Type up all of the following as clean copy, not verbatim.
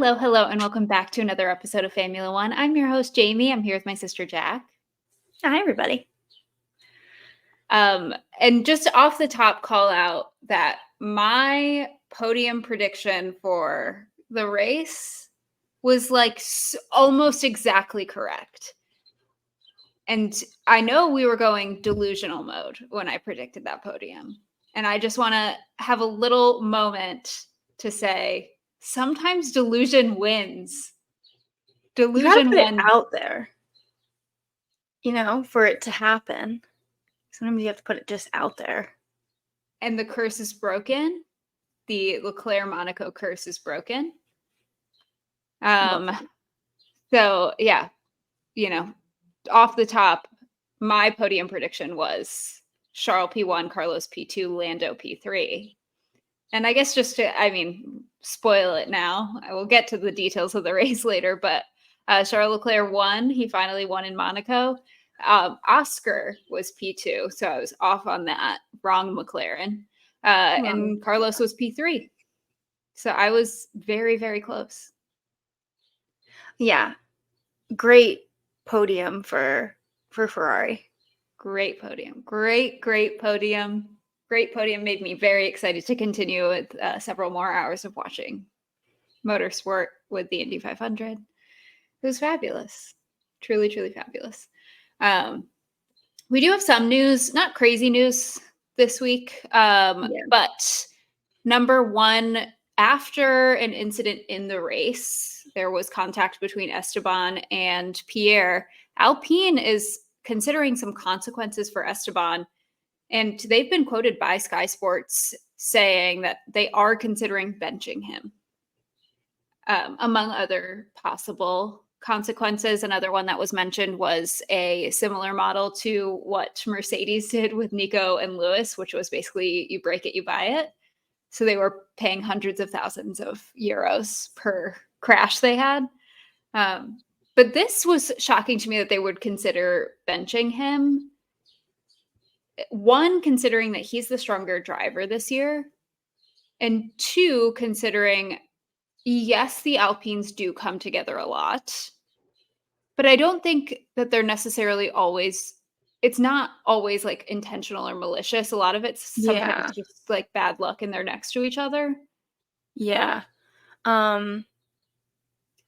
Hello, hello, and welcome back to another episode of Formula One. I'm your host, Jamie. I'm here with my sister, Jack. Hi, everybody. And just off the top, call out that my podium prediction for the race was like almost exactly correct. And I know we were going delusional mode when I predicted that podium. And I just want to have a little moment to say, sometimes delusion wins. You gotta put it out there, for it to happen. Sometimes you have to put it just out there. And the curse is broken. The Leclerc Monaco curse is broken. So yeah, off the top, my podium prediction was Charles P1, Carlos P2, Lando P3. And I guess spoil it now. I will get to the details of the race later, but Charles Leclerc won. He finally won in Monaco. Oscar was P2, so I was off on that. Wrong McLaren. And Carlos was P3. So I was very, very close. Yeah. Great podium for Ferrari. Great podium. Great podium. Great podium made me very excited to continue with several more hours of watching motorsport with the Indy500. It was fabulous. Truly, truly fabulous. We do have some news, not crazy news this week, but number one, after an incident in the race, there was contact between Esteban and Pierre. Alpine is considering some consequences for Esteban, and they've been quoted by Sky Sports saying that they are considering benching him, among other possible consequences. Another one that was mentioned was a similar model to what Mercedes did with Nico and Lewis, which was basically you break it, you buy it. So they were paying hundreds of thousands of euros per crash they had. But this was shocking to me that they would consider benching him. One, considering that he's the stronger driver this year. And two, considering, yes, the Alpines do come together a lot. But I don't think that they're necessarily always, it's not always like intentional or malicious. A lot of it's sometimes just like bad luck and they're next to each other. Yeah.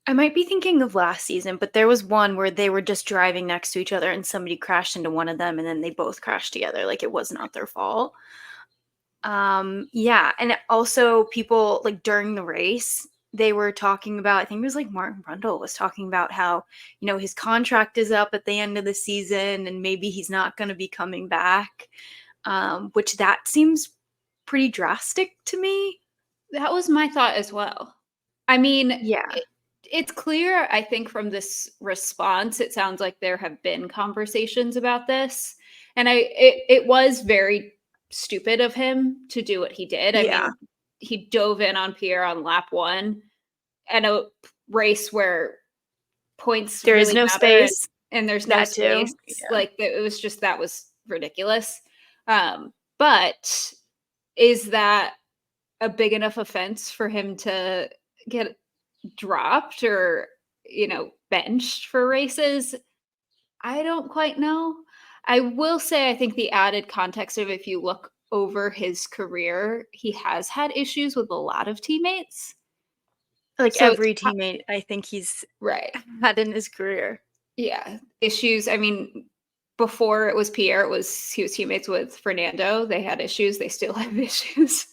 I might be thinking of last season, but there was one where they were just driving next to each other and somebody crashed into one of them and then they both crashed together. Like it was not their fault. And also people like during the race, they were talking about, I think it was like Martin Brundle was talking about how, his contract is up at the end of the season and maybe he's not going to be coming back, which that seems pretty drastic to me. That was my thought as well. I mean, it's clear, I think, from this response, it sounds like there have been conversations about this. And it was very stupid of him to do what he did. I mean, he dove in on Pierre on lap one and a race where points there is no space and there's no space. Like it was just, that was ridiculous. But is that a big enough offense for him to get dropped or benched for races? I don't quite know. I will say I think the added context of, if you look over his career, he has had issues with a lot of teammates. Like every teammate I think he's had in his career. Yeah, issues. I mean, before it was Pierre, he was teammates with Fernando. They had issues. They still have issues.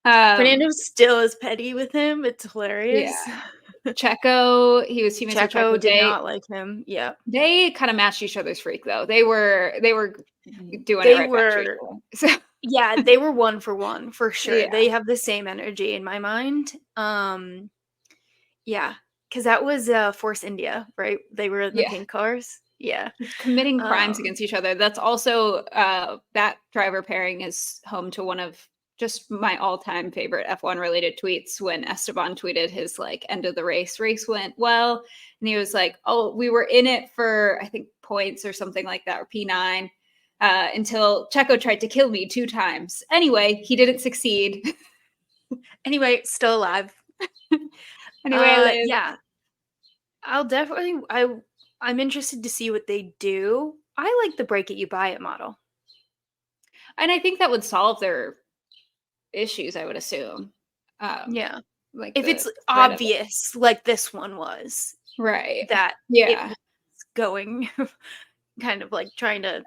Fernando still is petty with him. It's hilarious. Yeah. Checo, he was teammates with Checo. Did not like him. Yeah. They kind of matched each other's freak though. They were doing it right back to each other. So yeah, they were one for one for sure. Yeah. They have the same energy in my mind. Yeah, because that was Force India, right? They were in the pink cars. Yeah. Committing crimes against each other. That's also that driver pairing is home to one of just my all-time favorite F1 related tweets, when Esteban tweeted his like end of the race went well. And he was like, oh, we were in it for, I think, points or something like that, or P9, until Checo tried to kill me 2 times. Anyway, he didn't succeed. Anyway, still alive. Anyway, Liz. Yeah. I'm interested to see what they do. I like the break it, you buy it model. And I think that would solve their issues, I would assume. Yeah. Like If the it's spread of it. obvious, like this one was, Right. that it Yeah. was going kind of like trying to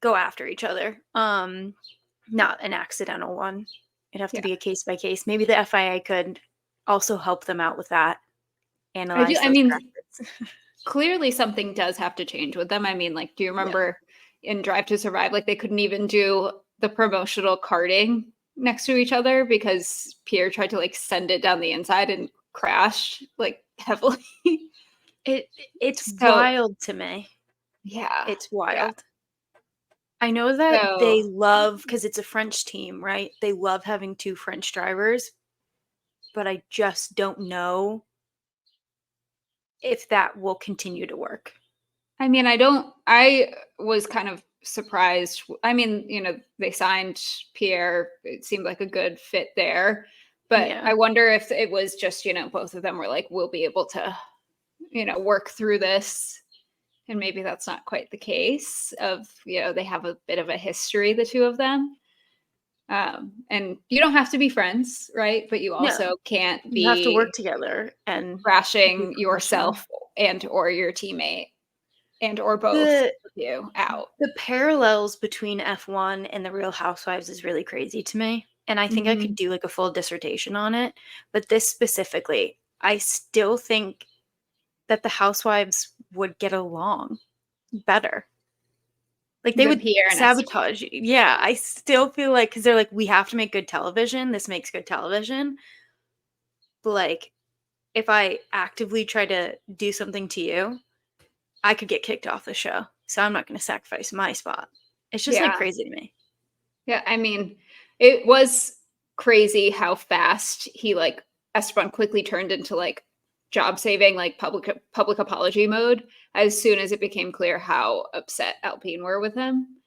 go after each other. Not an accidental one. It'd have to Yeah. be a case by case. Maybe the FIA could also help them out with that. Analyze I those mean, crashes. clearly something does have to change with them. I mean, like, do you Yeah. remember in Drive to Survive, like they couldn't even do the promotional karting next to each other because Pierre tried to like send it down the inside and crash like heavily. It's So wild to me. yeah. It's Yeah. wild. I know that So they love, because it's a French team, right? They love having two French drivers, but I just don't know if that will continue to work. I mean, I was kind of surprised. I mean, they signed Pierre. It seemed like a good fit there. But Yeah. I wonder if it was just, both of them were like, we'll be able to, work through this. And maybe that's not quite the case of, they have a bit of a history, the two of them. And you don't have to be friends, right? But you No, also can't you have to work be together and be crashing professional. yourself and or your teammate and or both The of you out. the parallels between F1 and the Real Housewives is really crazy to me. And I think I could Mhm. do like a full dissertation on it. But this specifically, I still think that the housewives would get along better. Like they With would Pierre and Esther. sabotage you. Yeah, I still feel like, because they're like, we have to make good television. This makes good television. But like, if I actively try to do something to you, I could get kicked off the show. So I'm not going to sacrifice my spot. It's just like Yeah. crazy to me. Yeah. I mean, it was crazy how fast he like Esteban quickly turned into like job saving, like public apology mode as soon as it became clear how upset Alpine were with him.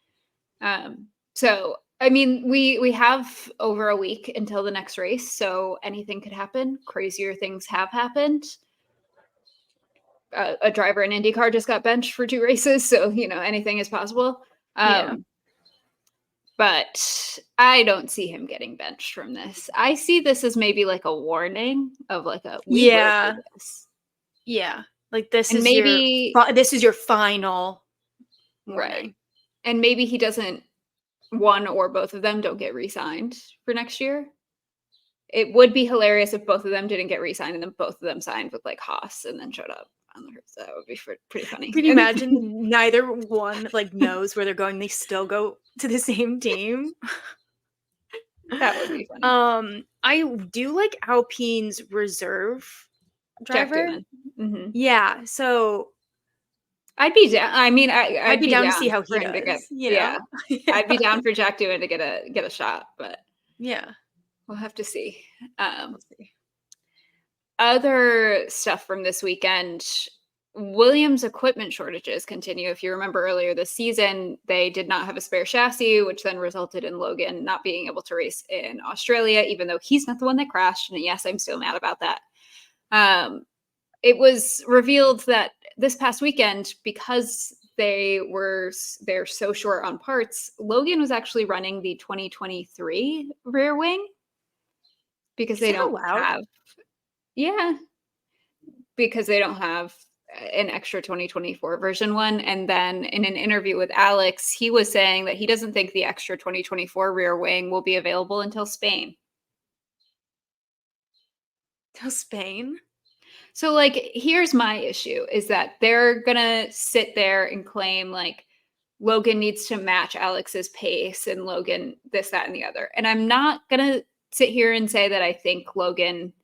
So I mean, we have over a week until the next race, so anything could happen. Crazier things have happened. A driver in IndyCar just got benched for 2 races, so anything is possible. Yeah. But I don't see him getting benched from this. I see this as maybe like a warning of like we will do Yeah. this. Yeah. Like this And is your maybe this is your final right. warning. And maybe he doesn't one or both of them don't get re-signed for next year. It would be hilarious if both of them didn't get re-signed and then both of them signed with like Haas and then showed up on the race. That would be pretty funny. Can you imagine neither one like knows where they're going? They still go to the same team. That would be funny. I do like Alpine's reserve Jack driver. Doohan. Mm-hmm. Yeah, so I'd be down. I mean, I'd I'd be be down to down see how for he him to get. does, you Yeah, know? Yeah. I'd be down for Jack Doohan to get a shot, but Yeah. we'll have to see. We'll see. Other stuff from this weekend. Williams equipment shortages continue. If you remember earlier this season, they did not have a spare chassis, which then resulted in Logan not being able to race in Australia, even though he's not the one that crashed. And yes, I'm still mad about that. It was revealed that this past weekend, because they're so short on parts, Logan was actually running the 2023 rear wing because Is they that don't allowed? have, yeah, because they don't have an extra 2024 version one. And then in an interview with Alex, he was saying that he doesn't think the extra 2024 rear wing will be available until Spain. To Spain? So like here's my issue is that they're going to sit there and claim like Logan needs to match Alex's pace and Logan this that and the other. And I'm not going to sit here and say that I think Logan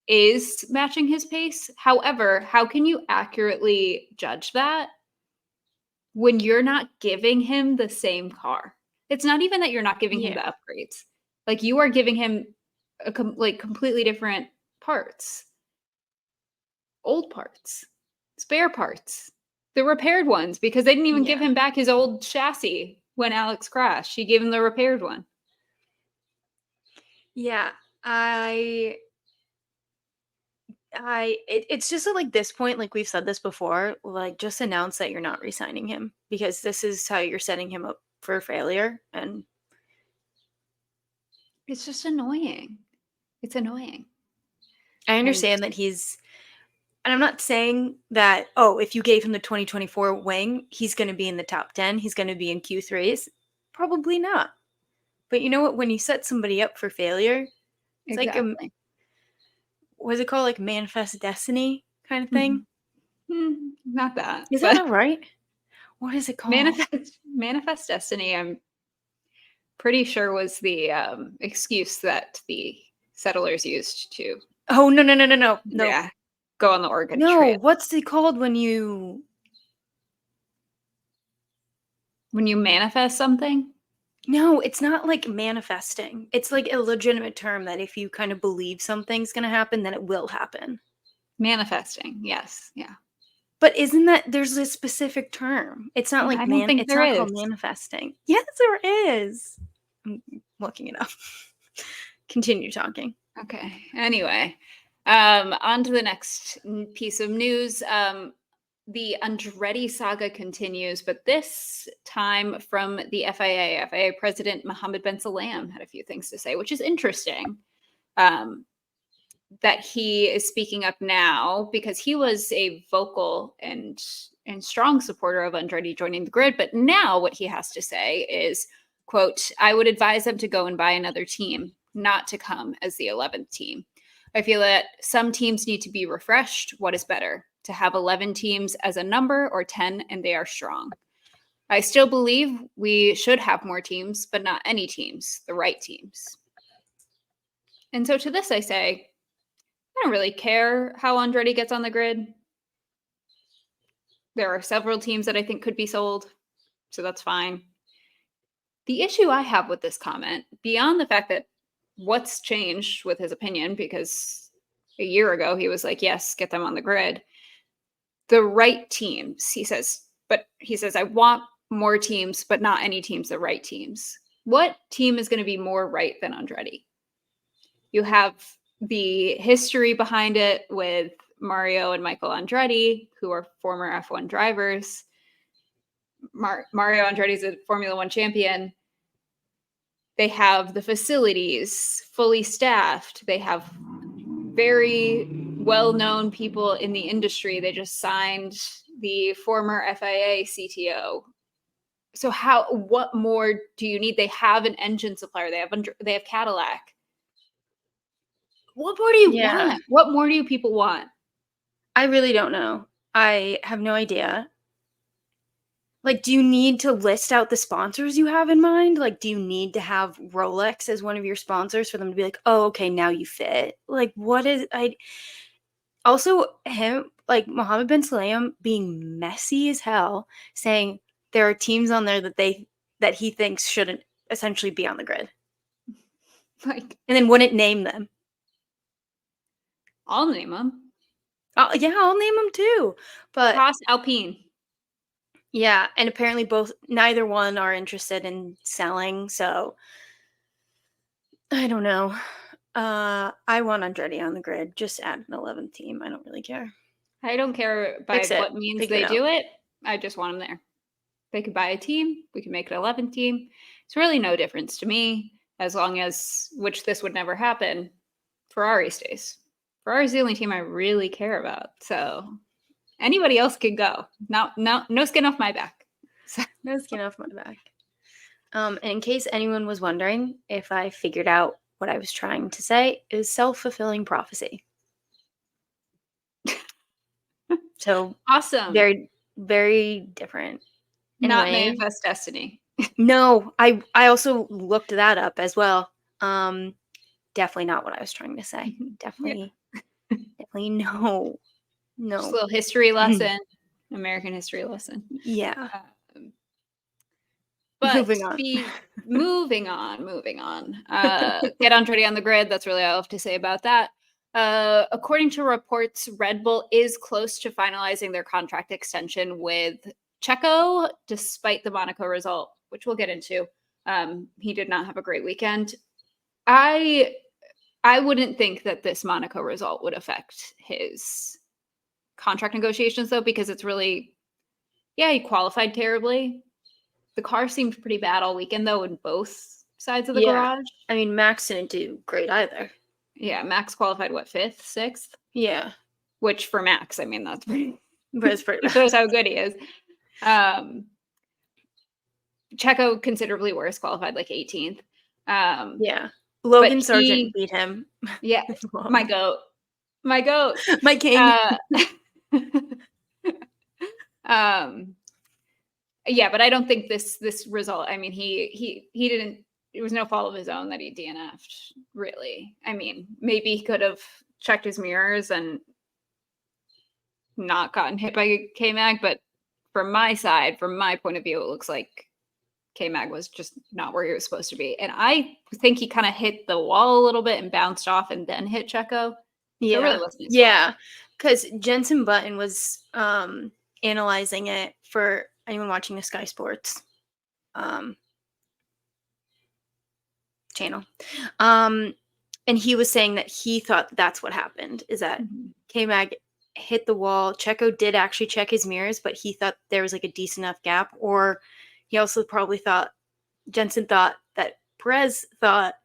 is matching his pace. However, how can you accurately judge that when you're not giving him the same car? It's not even that you're not giving him the Yeah. upgrades. Like you are giving him completely different parts. Old parts, spare parts, the repaired ones, because they didn't even give Yeah. him back his old chassis when Alex crashed. She gave him the repaired one. Yeah. I It's just at like this point, like we've said this before, like just announce that you're not re-signing him, because this is how you're setting him up for failure. And It's just annoying. It's annoying. I And understand that and I'm not saying that, oh, if you gave him the 2024 wing, he's going to be in the top 10, he's going to be in Q3s. Probably not. But you know what? When you set somebody up for failure, it's like exactly. what's it called? Like manifest destiny kind of thing. Not that, Is that but not right? What is it called? manifest destiny. I'm pretty sure was the excuse that the settlers used to, Oh, no. yeah, go on the Oregon No, Trail. what's it called when you When you manifest something, No, it's not like manifesting. It's like a legitimate term that if you kind of believe something's going to happen, then it will happen. manifesting. Yes, yeah. But isn't that there's a specific term? It's not like I don't think it's there not called is. manifesting. Yes, there is. I'm looking it up. Continue talking. Okay. Anyway, on to the next piece of news. The Andretti saga continues, but this time from the FIA. FIA President Mohammed Ben Salam had a few things to say, which is interesting. That he is speaking up now because he was a vocal and strong supporter of Andretti joining the grid, but now what he has to say is, quote, I would advise them to go and buy another team, not to come as the 11th team. I feel that some teams need to be refreshed. What is better, to have 11 teams as a number or 10 and they are strong? I still believe we should have more teams, but not any teams, the right teams. And so to this I say, I don't really care how Andretti gets on the grid. There are several teams that I think could be sold, so that's fine. The issue I have with this comment, beyond the fact that what's changed with his opinion, because a year ago he was like, yes, get them on the grid. The right teams, he says, I want more teams, but not any teams, the right teams. What team is going to be more right than Andretti? You have the history behind it with Mario and Michael Andretti, who are former F1 drivers. Mario Andretti is a Formula One champion. They have the facilities fully staffed. They have very well-known people in the industry. They just signed the former FIA CTO. So what more do you need? They have an engine supplier. They have Cadillac. What more do you want? What more do you people want? I really don't know. I have no idea. Like, do you need to list out the sponsors you have in mind? Like, do you need to have Rolex as one of your sponsors for them to be like, oh, okay, now you fit? Like, what is also him, like Mohammed Ben Salam being messy as hell, saying there are teams on there that he thinks shouldn't essentially be on the grid. Like, and then wouldn't name them. I'll name them. Yeah, I'll name them too. But Haas, Alpine. Yeah, and apparently neither one are interested in selling, so I don't know. I want Andretti on the grid. Just add an 11th team. I don't really care. I don't care by what means they do it. I just want them there. They could buy a team. We can make an 11th team. It's really no difference to me, as long as, which this would never happen, Ferrari stays. Ferrari's the only team I really care about. So anybody else could go. No skin off my back. No skin off my back. And in case anyone was wondering if I figured out what I was trying to say, it was self-fulfilling prophecy. So awesome. Very, very different. Not manifest destiny. No, I also looked that up as well. Definitely not what I was trying to say. Definitely, definitely no. Just a little history lesson, American history lesson. Yeah. But moving on. moving on. Get Andretti on the grid. That's really all I have to say about that. According to reports, Red Bull is close to finalizing their contract extension with Checo, despite the Monaco result, which we'll get into. He did not have a great weekend. I I wouldn't think that this Monaco result would affect his contract negotiations, though, because it's really, he qualified terribly. The car seemed pretty bad all weekend, though, in both sides of the Yeah. garage. I mean, Max didn't do great either. Yeah, Max qualified, what, 5th, 6th? Yeah. Which for Max, I mean, that's pretty, But it's pretty shows how good he is. Checo considerably worse, qualified like 18th. Yeah. Logan But Sargent beat him. Yeah, my goat. My goat. My king. Yeah, but I don't think this result. I mean, he didn't. It was no fault of his own that he DNF'd. Really, I mean, maybe he could have checked his mirrors and not gotten hit by K-Mag. But from my side, from my point of view, it looks like K-Mag was just not where he was supposed to be. And I think he kind of hit the wall a little bit and bounced off and then hit Checo. Yeah. So it really wasn't his yeah. Because Jensen Button was analyzing it for anyone watching the Sky Sports channel. And he was saying that he thought that's what happened, is that K-Mag hit the wall. Checo did actually check his mirrors, but he thought there was like a decent enough gap. Or he also probably thought, Jensen thought that Perez thought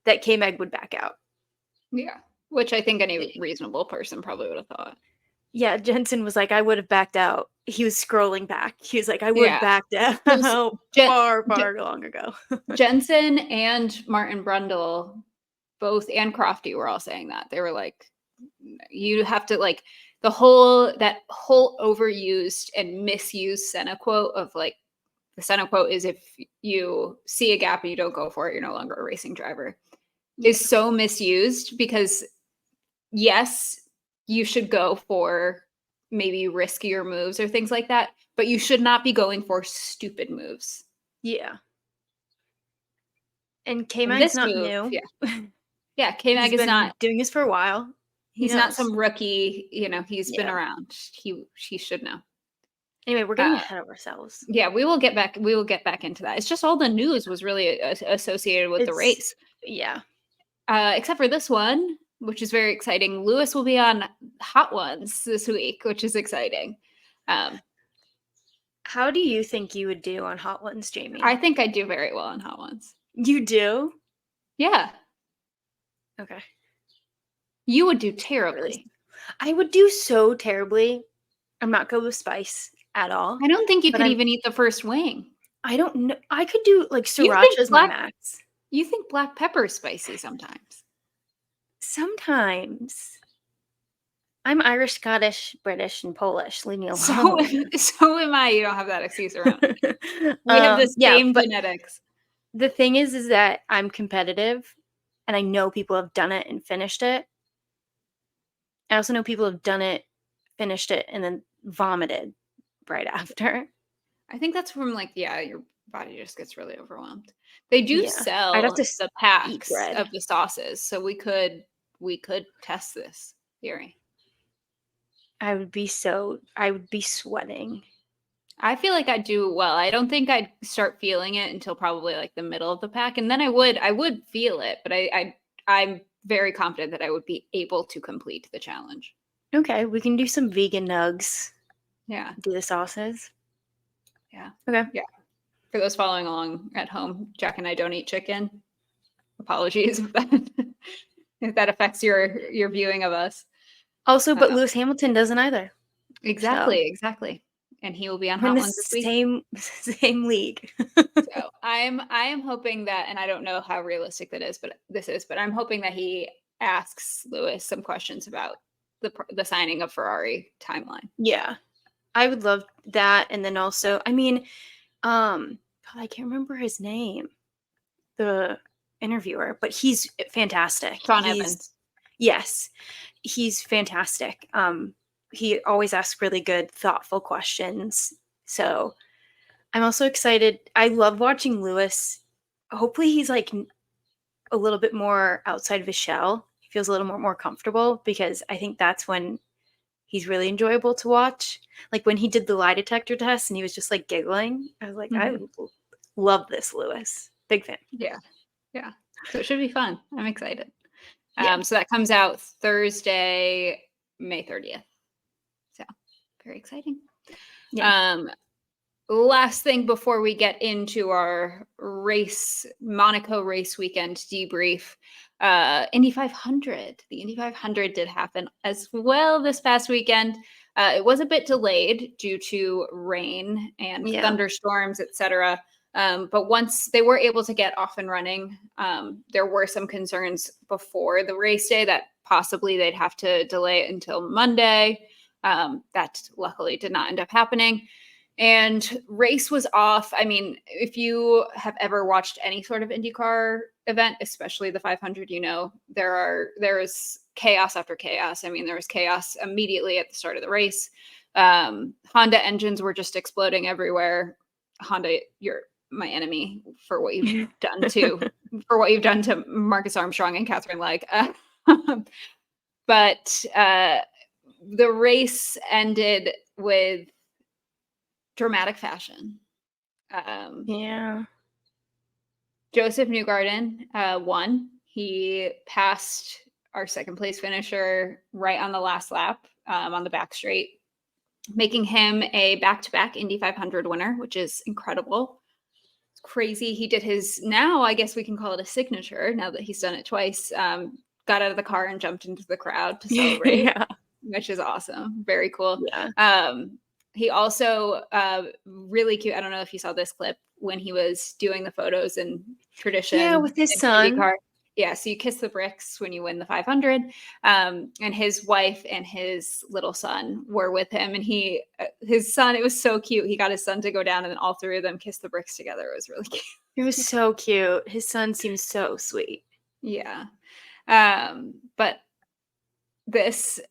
that K-Mag would back out. Yeah, which I think any reasonable person probably would have thought. Yeah, Jensen was like, I would have backed out. He was scrolling back. He was like, I would have backed out far long ago. Jensen and Martin Brundle, both, and Crofty were all saying that. They were like, you have to, like, that whole overused and misused Senna quote of, like, the Senna quote is, if you see a gap and you don't go for it, you're no longer a racing driver, is so misused, because yes, you should go for maybe riskier moves or things like that, but you should not be going for stupid moves. Yeah. And K-Mag's not new. Yeah, K-Mag is not doing this for a while. He's not some rookie, he's been around. He should know. Anyway, we're getting ahead of ourselves. Yeah, we will get back into that. It's just all the news was really associated with the race. Yeah. Except for this one, which is very exciting. Lewis will be on Hot Ones this week, which is exciting. How do you think you would do on Hot Ones, Jamie? I think I do very well on Hot Ones. You do? Yeah. Okay. You would do terribly. I would do so terribly. I'm not good with spice at all. I don't think you could even eat the first wing. I don't know. I could do like sriracha's my max. You think black pepper is spicy sometimes? Sometimes. I'm Irish, Scottish, British, and Polish. Leave me alone. So am I. You don't have that excuse around me. We have the same genetics. The thing is that I'm competitive, and I know people have done it and finished it. I also know people have done it, finished it, and then vomited right after. I think that's from your body just gets really overwhelmed. They do sell the packs of the sauces, so we could test this theory. I would be sweating. I feel like I'd do well. I don't think I'd start feeling it until probably like the middle of the pack, and then I would feel it, but I'm very confident that I would be able to complete the challenge. Okay, we can do some vegan nugs. Yeah. Do the sauces. Yeah. Okay. Yeah. For those following along at home, Jack and I don't eat chicken. Apologies if that affects your viewing of us. Also, but Lewis Hamilton doesn't either. Exactly. And he will be on Hot Ones this week. Same league. So I am hoping that, and I don't know how realistic that is, but I'm hoping that he asks Lewis some questions about the signing of Ferrari timeline. Yeah, I would love that. And then also, I mean, God, I can't remember his name, the interviewer, but he's fantastic. Sean Evans. Yes, he's fantastic. He always asks really good, thoughtful questions. So I'm also excited. I love watching Lewis. Hopefully he's like a little bit more outside of his shell. He feels a little more comfortable, because I think that's when he's really enjoyable to watch. Like when he did the lie detector test and he was just like giggling. I was like, I love this Lewis. Big fan. Yeah. Yeah. So it should be fun. I'm excited. Yeah. So that comes out Thursday, May 30th. So very exciting. Yeah. Last thing before we get into our Monaco race weekend debrief, Indy 500. The Indy 500 did happen as well this past weekend. It was a bit delayed due to rain and Yeah. thunderstorms, etc. But once they were able to get off and running, there were some concerns before the race day that possibly they'd have to delay it until Monday. That luckily did not end up happening. And race was off. I mean, if you have ever watched any sort of IndyCar event, especially the 500, there is chaos after chaos. I mean, there was chaos immediately at the start of the race. Honda engines were just exploding everywhere. Honda, you're my enemy for what you've done to Marcus Armstrong and Catherine Legg. But the race ended with dramatic fashion. Yeah. Joseph Newgarden won. He passed our second place finisher right on the last lap on the back straight, making him a back-to-back Indy 500 winner, which is incredible. It's crazy. He did now I guess we can call it a signature now that he's done it twice. Got out of the car and jumped into the crowd to celebrate, Yeah. which is awesome. Very cool. Yeah. He also really cute. I don't know if you saw this clip when he was doing the photos and tradition. Yeah, with his son. IndyCar. Yeah, so you kiss the bricks when you win the 500. And his wife and his little son were with him. And his son, it was so cute. He got his son to go down and then all three of them kissed the bricks together. It was really cute. It was so cute. His son seems so sweet. Yeah. But this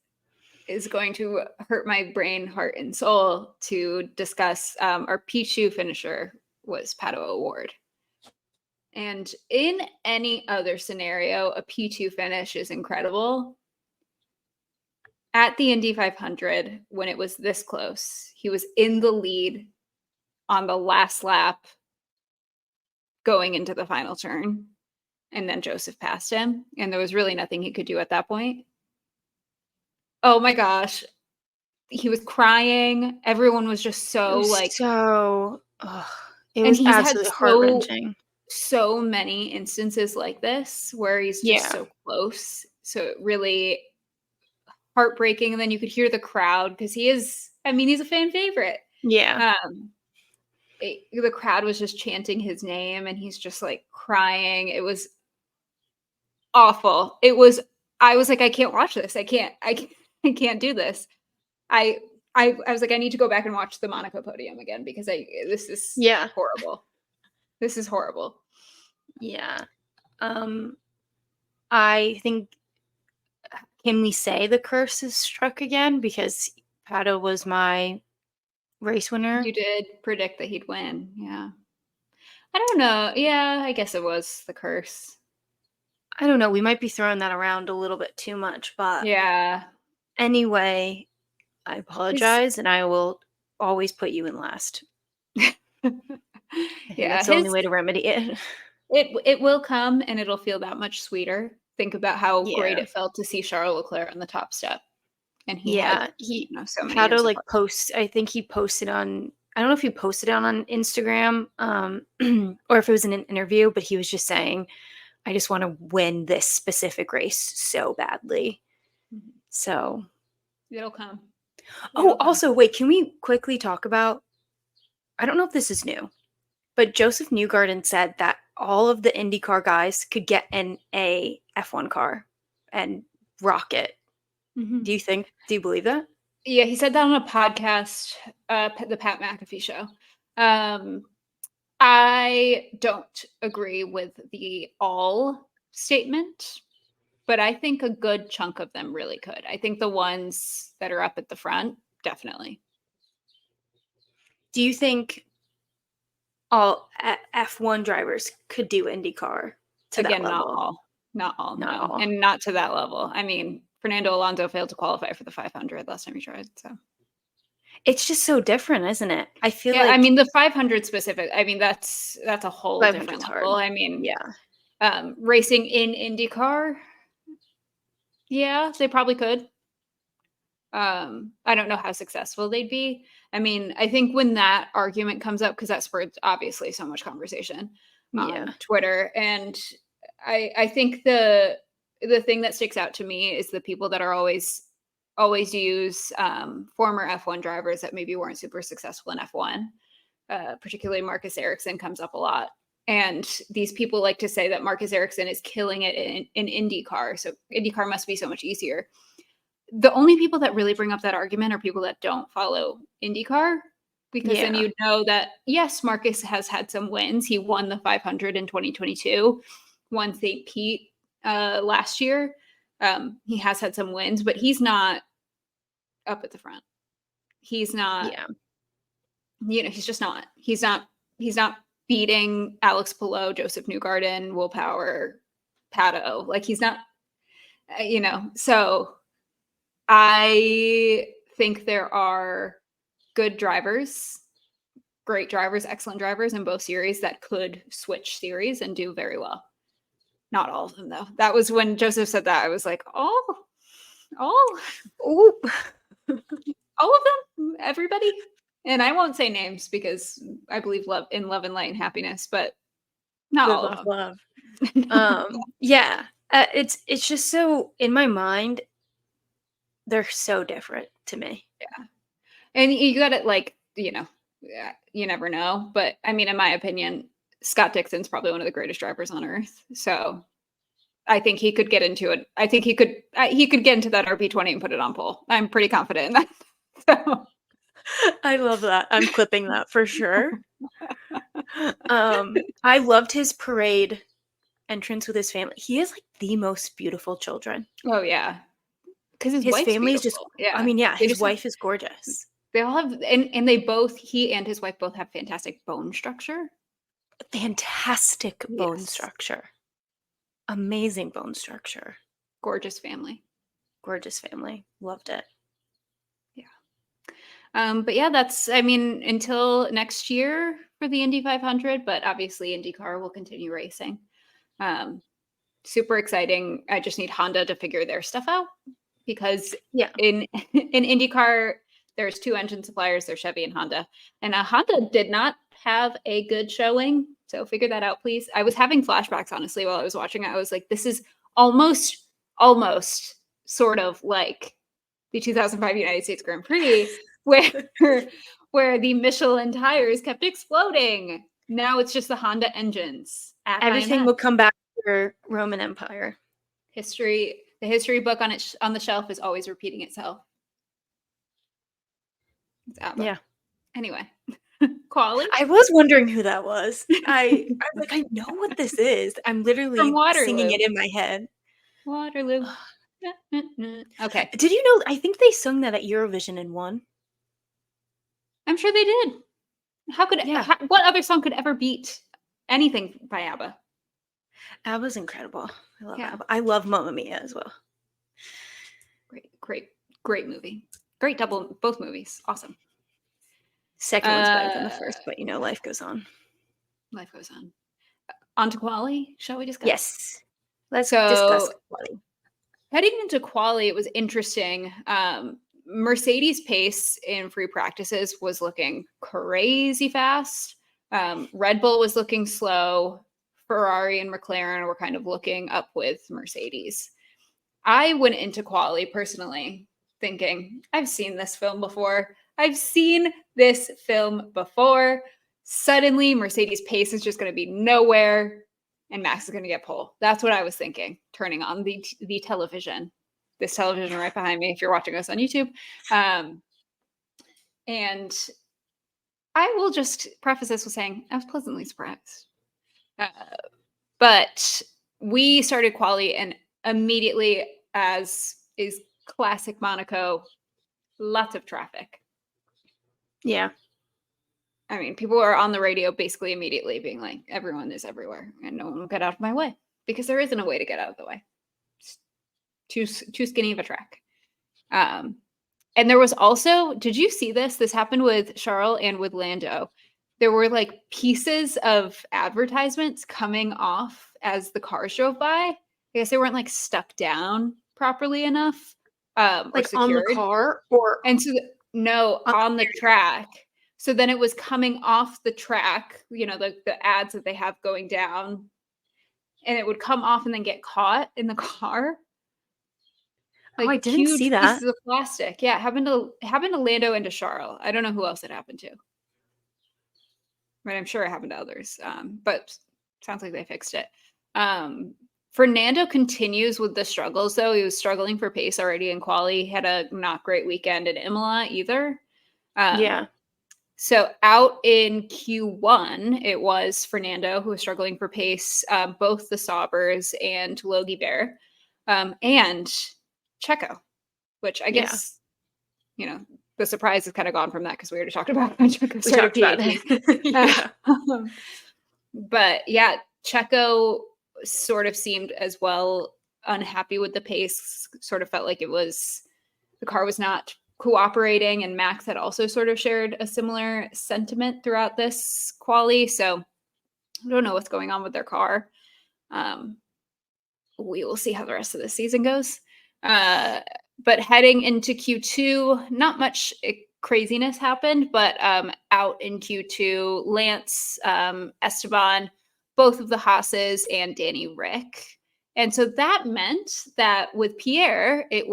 is going to hurt my brain, heart, and soul to discuss. Our P2 finisher was Pato O'Ward. And in any other scenario, a P2 finish is incredible. At the Indy 500, when it was this close, he was in the lead on the last lap going into the final turn. And then Joseph passed him. And there was really nothing he could do at that point. Oh my gosh. He was crying. Everyone was just so it was he's absolutely heart-wrenching. So many instances like this where he's just so close. So it really heartbreaking. And then you could hear the crowd because he's a fan favorite. Yeah. The crowd was just chanting his name and he's just like crying. It was awful. I was like, I can't watch this. I can't do this. I was like, I need to go back and watch the Monaco podium again because this is horrible. This is horrible. Yeah. I think, can we say the curse is struck again? Because Pato was my race winner. You did predict that he'd win. Yeah. I don't know. Yeah, I guess it was the curse. I don't know. We might be throwing that around a little bit too much, but yeah. Anyway, I apologize, and I will always put you in last. That's the only way to remedy it. It will come, and it'll feel that much sweeter. Think about how great it felt to see Charles Leclerc on the top step, and he so many. Pato I think he posted on. I don't know if he posted it on Instagram, or if it was in an interview, but he was just saying, "I just want to win this specific race so badly." Mm-hmm. So it'll come. Also, wait, can we quickly talk about, I don't know if this is new, but Joseph Newgarden said that all of the IndyCar guys could get in a F1 car and rock it. Mm-hmm. Do you believe that? Yeah, he said that on a podcast, the Pat McAfee show. I don't agree with the all statement, but I think a good chunk of them really could. I think the ones that are up at the front, definitely. Do you think all F1 drivers could do IndyCar to that level? Not all. And not to that level. I mean, Fernando Alonso failed to qualify for the 500 last time he tried, so. It's just so different, isn't it? I feel like, I mean, the 500 specific, I mean, that's a whole different level. Hard. I mean, racing in IndyCar, Yeah, they probably could. I don't know how successful they'd be. I mean, I think when that argument comes up, because that spurred obviously so much conversation Yeah. on Twitter, and I think the thing that sticks out to me is the people that are always use former F1 drivers that maybe weren't super successful in F1. Particularly Marcus Ericsson comes up a lot. And these people like to say that Marcus Ericsson is killing it in IndyCar. So IndyCar must be so much easier. The only people that really bring up that argument are people that don't follow IndyCar, because then Yeah. you know that, yes, Marcus has had some wins. He won the 500 in 2022, won St. Pete last year. He has had some wins, but he's not up at the front. He's not, Yeah. he's just not. He's not beating Alex Palou, Joseph Newgarden, Will Power, Pato. Like he's not, so I think there are good drivers, great drivers, excellent drivers in both series that could switch series and do very well. Not all of them, though. That was when Joseph said that. I was like, oh, Ooh. all of them, everybody. And I won't say names because I believe love and light and happiness, but not Live all of off them. love. Yeah. It's just so in my mind, they're so different to me. Yeah. And you got it, like, you never know. But I mean, in my opinion, Scott Dixon's probably one of the greatest drivers on earth. So I think he could get into it. I think he could get into that RP20 and put it on pole. I'm pretty confident in that. So. I love that. I'm clipping that for sure. I loved his parade entrance with his family. He has like the most beautiful children. Oh yeah, because his His wife's family is just, beautiful. Yeah, I mean, yeah, they his just have, wife is gorgeous. they all have, and they both, he and his wife both have fantastic bone structure. Fantastic bone Yes. structure. Amazing bone structure. Gorgeous family. Gorgeous family. Loved it. But yeah, that's, I mean, until next year for the Indy 500, but obviously IndyCar will continue racing. Super exciting. I just need Honda to figure their stuff out, because Yeah. in IndyCar, there's two engine suppliers, there's Chevy and Honda. And Honda did not have a good showing. So figure that out, please. I was having flashbacks, honestly, while I was watching it. I was like, this is almost sort of like the 2005 United States Grand Prix, where the Michelin tires kept exploding. Now it's just the Honda engines at Everything IMS. will come back to Roman Empire. The history book on the shelf is always repeating itself. It's ABBA. Yeah. Anyway, quality. I was wondering who that was. I was like, I know what this is. I'm literally singing it in my head. Waterloo. Okay. Did you know? I think they sung that at Eurovision and won. I'm sure they did. What other song could ever beat anything by ABBA? ABBA's incredible. I love ABBA. I love Mamma Mia as well. Great movie. Great both movies. Awesome. Second one's better than the first, but life goes on. Life goes on. On to quali, shall we discuss? Yes. Let's discuss quali. Heading into quali, it was interesting. Mercedes' pace in free practices was looking crazy fast. Red Bull was looking slow. Ferrari and McLaren were kind of looking up with Mercedes. I went into quali personally thinking, I've seen this film before. Suddenly, Mercedes' pace is just going to be nowhere, and Max is going to get pole. That's what I was thinking, turning on the television. This television right behind me, if you're watching us on YouTube. And I will just preface this with saying I was pleasantly surprised. But we started quali, and immediately, as is classic Monaco, lots of traffic. Yeah. I mean, people are on the radio basically immediately being like, everyone is everywhere and no one will get out of my way, because there isn't a way to get out of the way. It's too skinny of a track. And there was also, did you see this? This happened with Charles and with Lando. There were like pieces of advertisements coming off as the cars drove by. I guess they weren't like stuck down properly enough, or Like on the secured. car or And so no, on on the the barrier? track. So then it was coming off the track, the ads that they have going down, and it would come off and then get caught in the car, Oh, I like didn't see huge that. pieces of plastic. Yeah, it happened to Lando and to Charles. I don't know who else it happened to, but I'm sure it happened to others. But sounds like they fixed it. Fernando continues with the struggles, though. He was struggling for pace already in quali. He had a not great weekend in Imola either. Yeah. So out in Q1, it was Fernando who was struggling for pace, both the Saubers and Logie Bear, and Checo, which I Yeah. guess, the surprise has kind of gone from that because we already talked about when Checo We started talked about P18. it. Yeah. But yeah, Checo sort of seemed as well unhappy with the pace, sort of felt like the car was not cooperating, and Max had also sort of shared a similar sentiment throughout this quali. So I don't know what's going on with their car. We will see how the rest of the season goes. But heading into Q2, not much craziness happened, but out in Q2, Lance, Esteban, both of the Haas's, and Danny Rick. And so that meant that with Pierre, it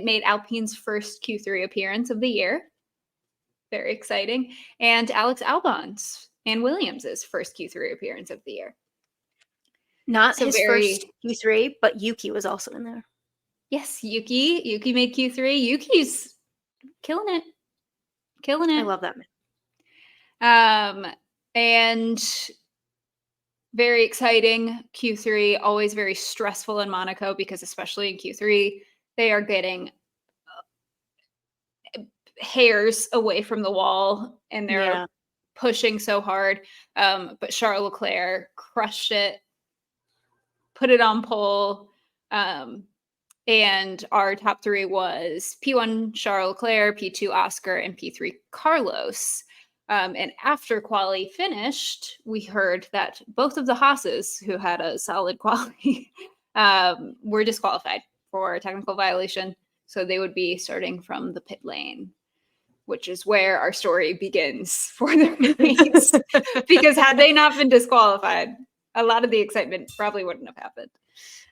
made Alpine's first Q3 appearance of the year. Very exciting. And Alex Albon's and Williams's first Q3 appearance of the year. Not So his first Q3, but Yuki was also in there. Yes, Yuki. Yuki made Q3. Yuki's killing it. Killing I it. love that man. And very exciting. Q3, always very stressful in Monaco because especially in Q3, they are getting hairs away from the wall and they're pushing so hard. But Charles Leclerc crushed it, put it on pole. And our top three was P1 Charles Leclerc, P2 Oscar, and P3 Carlos. And after quali finished, we heard that both of the Haas's, who had a solid quali, were disqualified for a technical violation. So they would be starting from the pit lane, which is where our story begins for the race. Because had they not been disqualified, a lot of the excitement probably wouldn't have happened.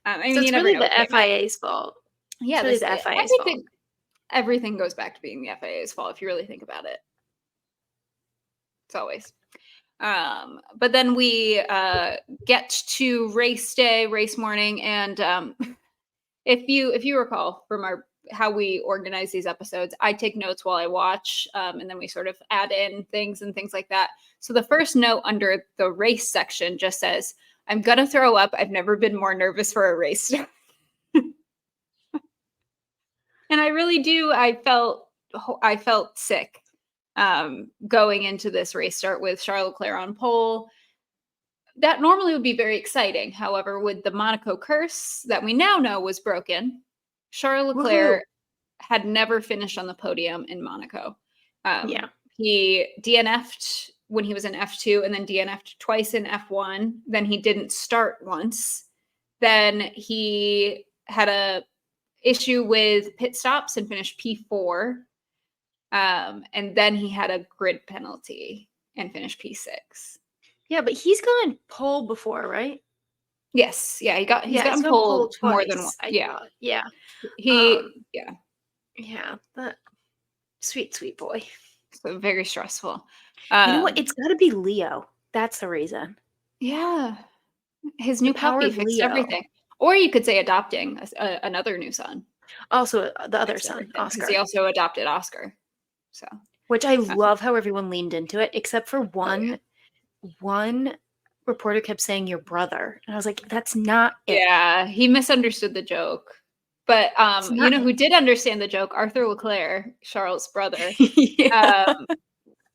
So it's really the FIA's fault. Yeah, it's really the FIA's fault. Everything goes back to being the FIA's fault if you really think about it. It's always. But then we get to race day, race morning, and if you recall from how we organize these episodes, I take notes while I watch, and then we sort of add in things and things like that. So the first note under the race section just says, "I'm gonna throw up. I've never been more nervous for a race." And I really do. I felt sick going into this race start with Charles Leclerc on pole. That normally would be very exciting. However, with the Monaco curse that we now know was broken, Charles Leclerc had never finished on the podium in Monaco. He DNF'd when he was in F2 and then DNF'd twice in F1. Then he didn't start once. Then he had a issue with pit stops and finished P4. And then he had a grid penalty and finished P6. Yeah, but he's gone pole before, right? Yes. Yeah, he's gotten pole more than one. Yeah. Yeah. Yeah. That sweet boy. So very stressful. You know what? It's got to be Leo. That's the reason. Yeah. His new puppy fixed Leo. everything. Or you could say adopting another new son. Also, the other son, Oscar. Because he also adopted Oscar. So, which I love how everyone leaned into it, except for one reporter kept saying your brother, and I was like, that's not it. Yeah, he misunderstood the joke. But you know who did understand the joke? Arthur Leclerc, Charles' brother.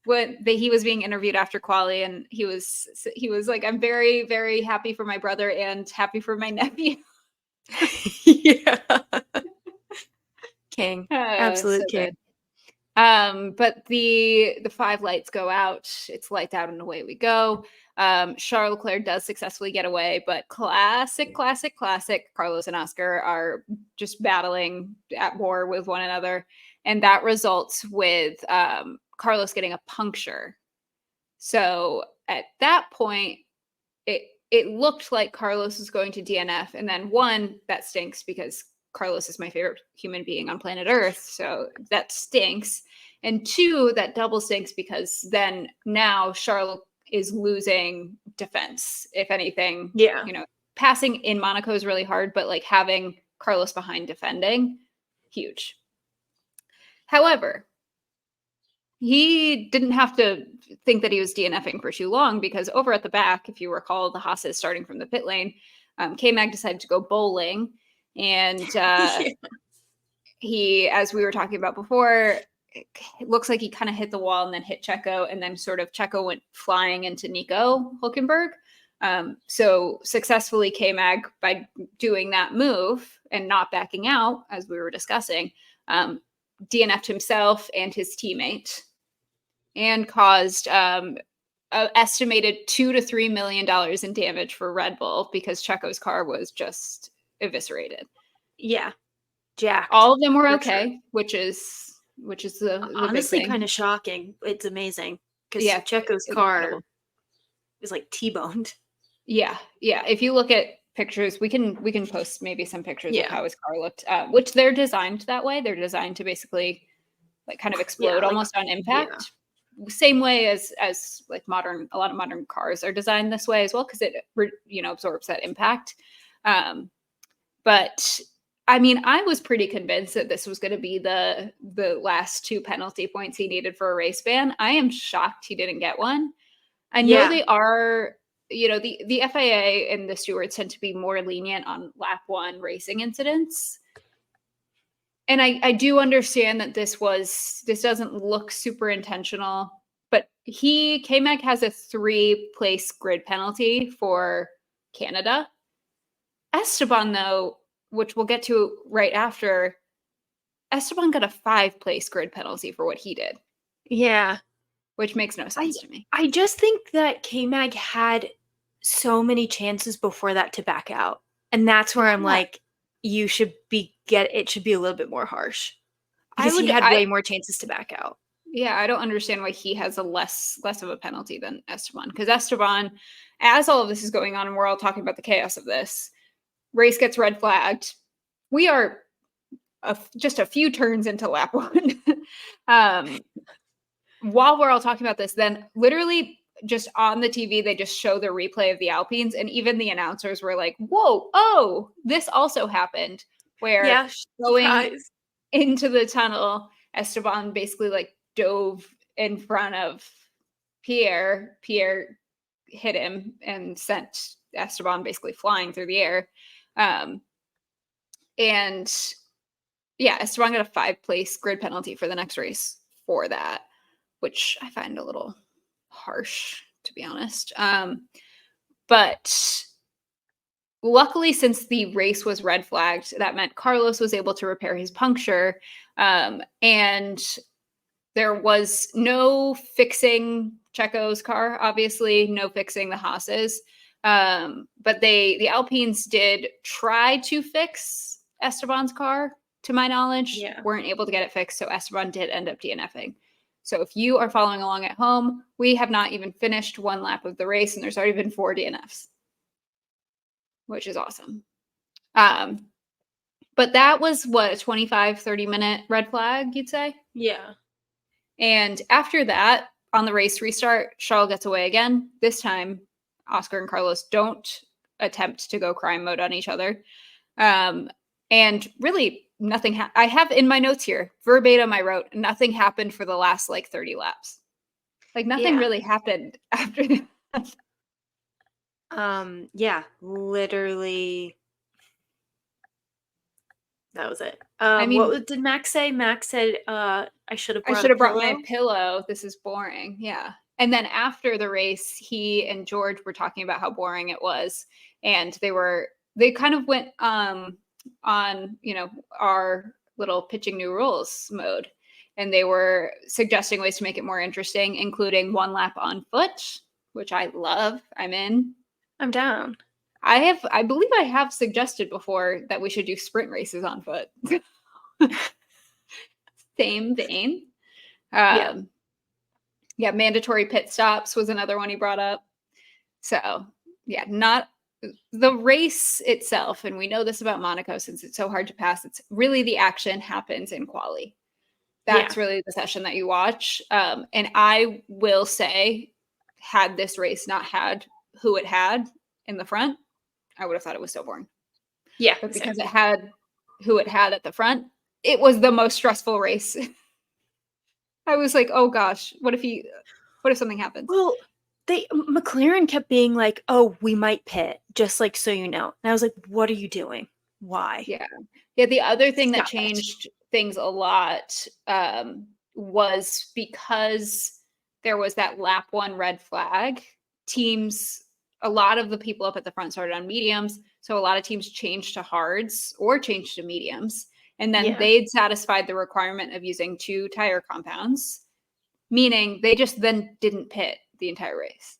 When he was being interviewed after quali, and he was like, "I'm very, very happy for my brother and happy for my nephew." Yeah, king, absolute king. But the 5 lights go out. It's lights out and away we go. Charles Leclerc does successfully get away, but classic Carlos and Oscar are just battling at war with one another. And that results with Carlos getting a puncture. So at that point, it looked like Carlos was going to DNF. And then one, that stinks because Carlos is my favorite human being on planet Earth. So that stinks. And two, that double stinks because then now Charles is losing defense. If anything, Yeah. Passing in Monaco is really hard, but like having Carlos behind defending, huge. However, he didn't have to think that he was DNFing for too long because over at the back, if you recall, the Haas starting from the pit lane, K-Mag decided to go bowling. And he, as we were talking about before, it looks like he kind of hit the wall and then hit Checo, and then sort of Checo went flying into Nico Hülkenberg. So successfully K-Mag, by doing that move and not backing out, as we were discussing, DNF'd himself and his teammate and caused estimated $2 to $3 million in damage for Red Bull because Checo's car was just eviscerated. Yeah. Jacked. All of them were okay, sure. which is the honestly big thing. Kind of shocking. It's amazing because Yeah, Checo's car is like T-boned. Yeah. If you look at pictures, we can post maybe some pictures of how his car looked, which they're designed that way. They're designed to basically like kind of explode almost on impact. Yeah. Same way as like a lot of modern cars are designed this way as well, because it absorbs that impact. But I mean, I was pretty convinced that this was going to be the last 2 penalty points he needed for a race ban. I am shocked he didn't get one. I know they are, the FIA and the stewards tend to be more lenient on lap 1 racing incidents. And I do understand that this doesn't look super intentional, but K-Mag has a 3-place grid penalty for Canada. Esteban, though, which we'll get to right after, Esteban got a 5-place grid penalty for what he did. Yeah. Which makes no sense to me. I just think that K-Mag had so many chances before that to back out. And that's where I'm like, it should be a little bit more harsh. Because he had way more chances to back out. Yeah, I don't understand why he has a less of a penalty than Esteban. Because Esteban, as all of this is going on, and we're all talking about the chaos of this, race gets red flagged. We are just a few turns into lap 1. While we're all talking about this, then literally just on the TV, they just show the replay of the Alpines, and even the announcers were like, whoa, oh, this also happened, where going into the tunnel, Esteban basically like dove in front of Pierre. Pierre hit him and sent Esteban basically flying through the air. And yeah, Esteban got a 5-place grid penalty for the next race for that, which I find a little harsh, to be honest. But luckily, since the race was red flagged, that meant Carlos was able to repair his puncture. And there was no fixing Checo's car, obviously, no fixing the Haas's. But the Alpines did try to fix Esteban's car, to my knowledge, weren't able to get it fixed. So Esteban did end up DNFing. So if you are following along at home, we have not even finished 1 lap of the race, and there's already been 4 DNFs, which is awesome. But that was what, a 25, 30-minute red flag, you'd say? Yeah. And after that, on the race restart, Charles gets away again. This time, Oscar and Carlos don't attempt to go crime mode on each other. And really, nothing I have in my notes here, verbatim, I wrote, nothing happened for the last, 30 laps. Like, nothing really happened after that. Yeah, literally. That was it. What did Max say? Max said, I should have brought my pillow. This is boring. Yeah. And then after the race, he and George were talking about how boring it was. And they kind of went on, our little pitching new rules mode. And they were suggesting ways to make it more interesting, including 1 lap on foot, which I love. I'm in. I'm down. I believe I have suggested before that we should do sprint races on foot. Same vein. Yeah. Yeah, mandatory pit stops was another one he brought up. So, yeah, not the race itself, and we know this about Monaco since it's so hard to pass. It's really the action happens in quali. That's really the session that you watch. And I will say, had this race not had who it had in the front, I would have thought it was so boring. Yeah. But because it had who it had at the front, it was the most stressful race. I was like, oh gosh, what if something happens? Well, McLaren kept being like, "Oh, we might pit, just like so you know." And I was like, "What are you doing? Why?" Yeah. Yeah. The other thing that Stop it. changed things a lot was because there was that lap one red flag. A lot of the people up at the front started on mediums. So a lot of teams changed to hards or changed to mediums. And then Yeah. they'd satisfied the requirement of using 2 tire compounds, meaning they just then didn't pit the entire race.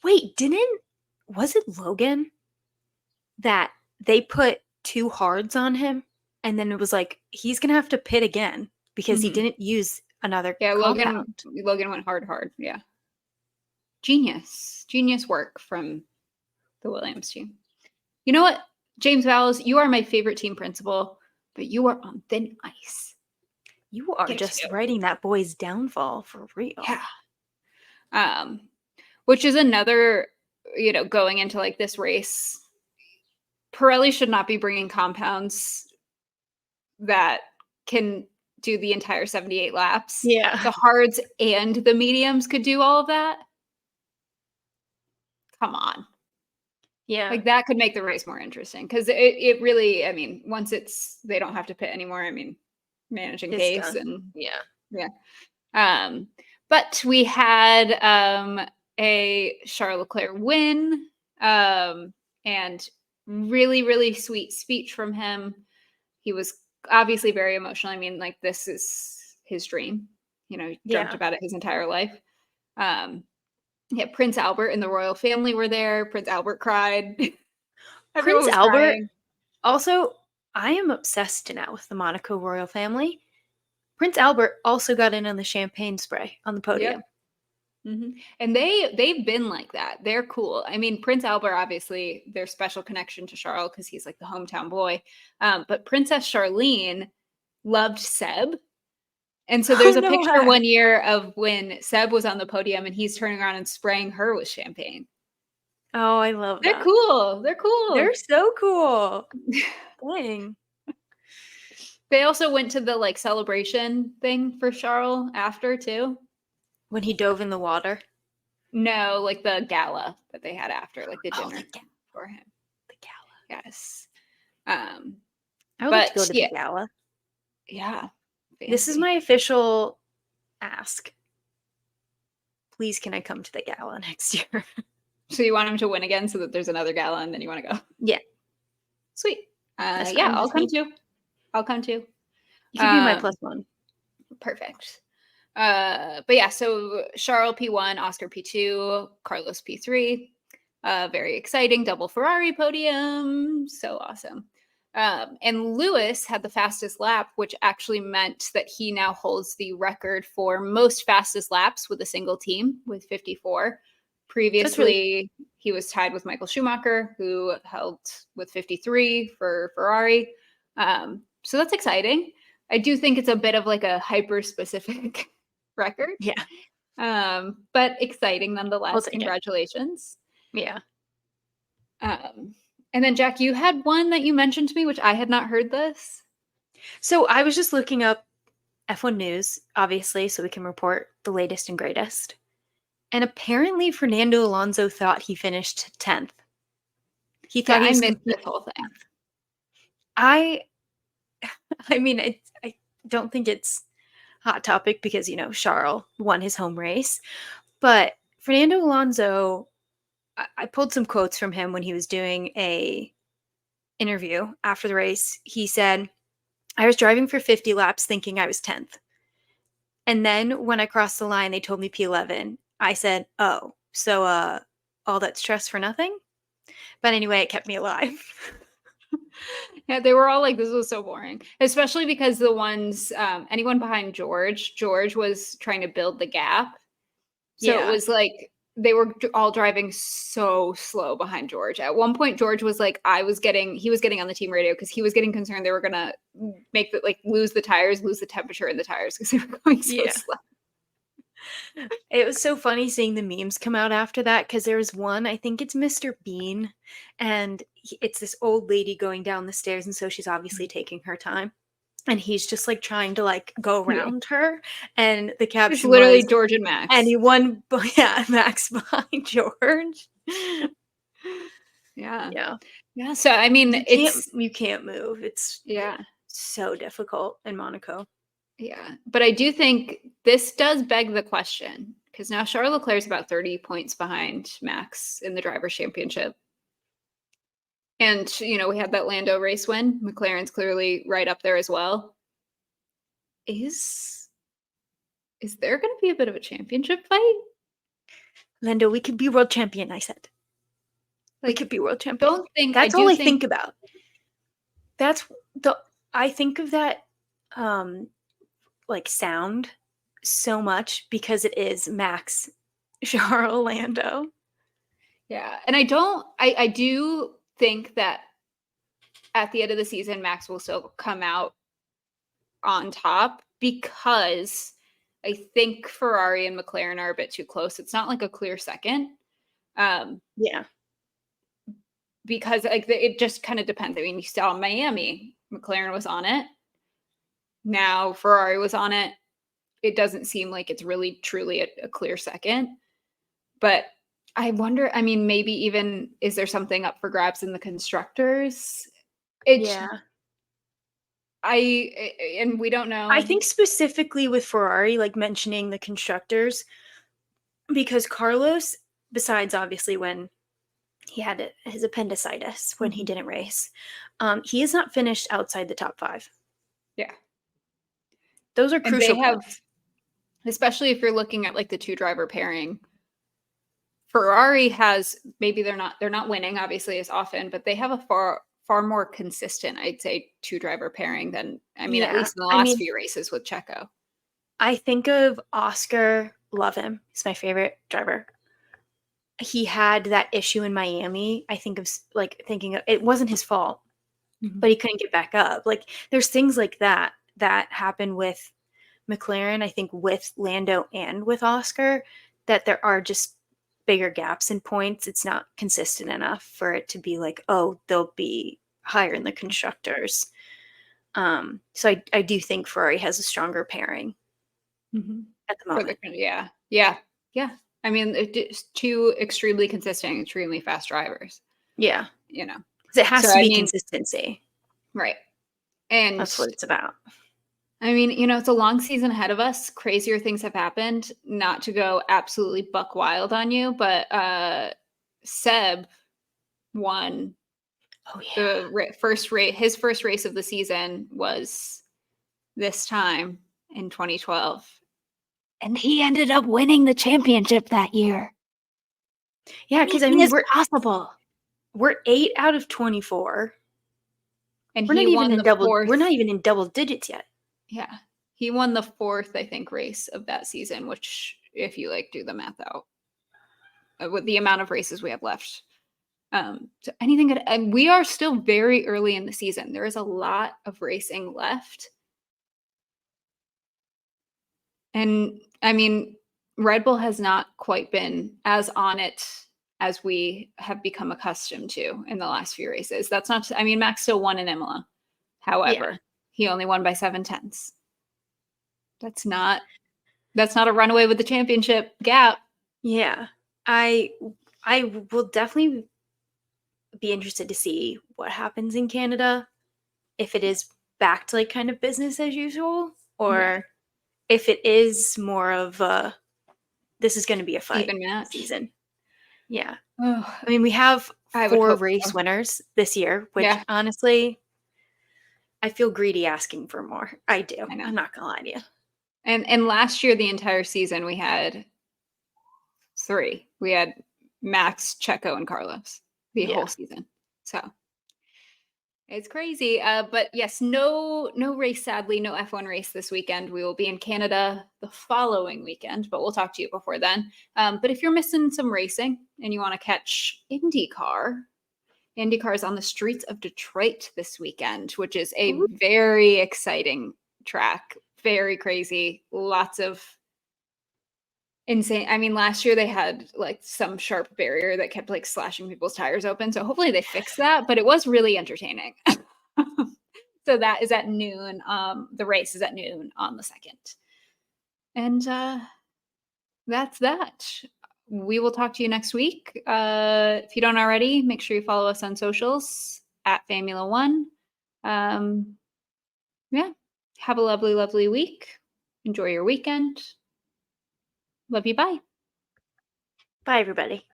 Wait, was it Logan that they put 2 hards on him and then it was like he's gonna have to pit again because he Mhm. didn't use another Yeah, compound. Logan went hard. Yeah. Genius work from the Williams team. You know what, James Vowles, you are my favorite team principal, but you are on thin ice. You are Get just to. writing that boy's downfall for real. Yeah. Which is another, going into like this race, Pirelli should not be bringing compounds that can do the entire 78 laps. Yeah. The hards and the mediums could do all of that. Come on. Yeah. Like that could make the race more interesting because it really, I mean, once they don't have to pit anymore. I mean, managing It's pace done. and yeah. But we had a Charles Leclerc win and really, really sweet speech from him. He was obviously very emotional. I mean, like this is his dream. He dreamt about it his entire life. Yeah, Prince Albert and the royal family were there. Prince Albert cried. Everyone Prince was Albert, crying. also, I am obsessed now with the Monaco royal family. Prince Albert also got in on the champagne spray on the podium. Yep. And they've been like that. They're cool. I mean, Prince Albert, obviously, their special connection to Charles because he's like the hometown boy. But Princess Charlene loved Seb. And so there's Oh, a no picture way. one year of when Seb was on the podium and he's turning around and spraying her with champagne. Oh, I love They're that. cool. They're cool. They're so cool. Dang. They also went to the like celebration thing for Charles after too. When he dove in the water. No, like the gala that they had after, like the Oh, dinner the gala. for him. The gala. Yes. I would like to go to the gala. Yeah. This is my official ask. Please, can I come to the gala next year? So you want him to win again so that there's another gala and then you want to go? Yeah. Sweet. That's Yeah, fine I'll with come me. too. I'll come too. You can be my +1. Perfect. But yeah, so Charles P1, Oscar P2, Carlos P3. Very exciting double Ferrari podium. So awesome. And Lewis had the fastest lap, which actually meant that he now holds the record for most fastest laps with a single team with 54. Previously, he was tied with Michael Schumacher, who held with 53 for Ferrari. So that's exciting. I do think it's a bit of like a hyper-specific record. Yeah. But exciting nonetheless. Congratulations. Yeah. And then Jack, you had one that you mentioned to me, which I had not heard this. So I was just looking up F1 news, obviously, so we can report the latest and greatest. And apparently Fernando Alonso thought he finished 10th. He thought he was I missed this whole thing. I mean, I don't think it's hot topic because, Charles won his home race. But Fernando Alonso, I pulled some quotes from him when he was doing a interview after the race. He said, "I was driving for 50 laps thinking I was 10th. And then when I crossed the line, they told me P11. I said, oh, So all that stress for nothing. But anyway, it kept me alive. Yeah, they were all like, this was so boring, especially because the ones, anyone behind George was trying to build the gap. So it Yeah. was like they were all driving so slow behind George. At one point, George was like, he was getting on the team radio because he was getting concerned they were gonna make the like lose the tires, lose the temperature in the tires because they were going so Yeah. slow. It was so funny seeing the memes come out after that because there was one, I think it's Mr. Bean, and it's this old lady going down the stairs, and so she's obviously taking her time. And he's just like trying to like go Yeah. around her. And the It's caption literally was, George and Max. anyone, yeah, Max behind George. Yeah. Yeah. Yeah. So I mean, You can't move. It's yeah. so difficult in Monaco. Yeah. But I do think this does beg the question because now Charles Leclerc's about 30 points behind Max in the Drivers' Championship. And, we had that Lando race win. McLaren's clearly right up there as well. Is there going to be a bit of a championship fight? Lando, we could be world champion, I said. We Like, could be world champion. don't think That's I all do I think think about. I think of that like sound so much because it is Max Charles Lando. yeah. And I do think that at the end of the season Max will still come out on top because I think Ferrari and McLaren are a bit too close. It's not like a clear second. Yeah. Because like it just kind of depends. I mean, you saw Miami, McLaren was on it. Now Ferrari was on it. It doesn't seem like it's really truly a clear second. But I wonder, I mean, maybe even is there something up for grabs in the constructors? Yeah. And we don't know. I think specifically with Ferrari, like mentioning the constructors, because Carlos, besides obviously when he had his appendicitis when he didn't race, he has not finished outside the top 5. Yeah. Those are And crucial they have, points. especially if you're looking at like the 2-driver pairing, Ferrari has, maybe they're not winning obviously as often, but they have a far more consistent, I'd say, 2-driver pairing than, I mean, at least in the last few races with Checo. I think of Oscar, love him. He's my favorite driver. He had that issue in Miami. I think of like thinking of, it wasn't his fault, but he couldn't get back up. Like there's things like that happen with McLaren, I think with Lando and with Oscar, that there are just bigger gaps in points. It's not consistent enough for it to be like, oh, they'll be higher in the constructors. So I do think Ferrari has a stronger pairing at the moment. Yeah. I mean, it's 2 extremely consistent, extremely fast drivers. Yeah. Because it has to be consistency. Right. And that's what it's about. I mean, it's a long season ahead of us. Crazier things have happened. Not to go absolutely buck wild on you, but Seb won the first race. His first race of the season was this time in 2012. And he ended up winning the championship that year. Yeah, because I mean, we're 8 out of 24. And we're not even in double digits yet. Yeah. He won the 4th, I think, race of that season, which if you like do the math out with the amount of races we have left. So anything could, and we are still very early in the season. There is a lot of racing left. And I mean, Red Bull has not quite been as on it as we have become accustomed to in the last few races. That's not, I mean, Max still won in Imola. However, he only won by 7/10. That's not a runaway with the championship gap. Yeah. I will definitely be interested to see what happens in Canada, if it is back to like kind of business as usual, or if it is more of this is going to be a fight Even match season. Yeah. I mean, we have 4 race winners this year, which honestly, I feel greedy asking for more. I do. I'm not gonna lie to you. And last year, the entire season, we had 3. We had Max, Checo, and Carlos the Yeah. whole season. So it's crazy. But yes, no race, sadly, no F1 race this weekend. We will be in Canada the following weekend, but we'll talk to you before then. But if you're missing some racing and you want to catch IndyCar is on the streets of Detroit this weekend, which is a Ooh. very exciting track. Very crazy. Lots of insane. I mean, last year they had like some sharp barrier that kept like slashing people's tires open. So hopefully they fix that, but it was really entertaining. So that is at noon. The race is at noon on the 2nd. And that's that. We will talk to you next week. If you don't already, make sure you follow us on socials at Famula One. Yeah. Have a lovely, lovely week. Enjoy your weekend. Love you. Bye. Bye, everybody.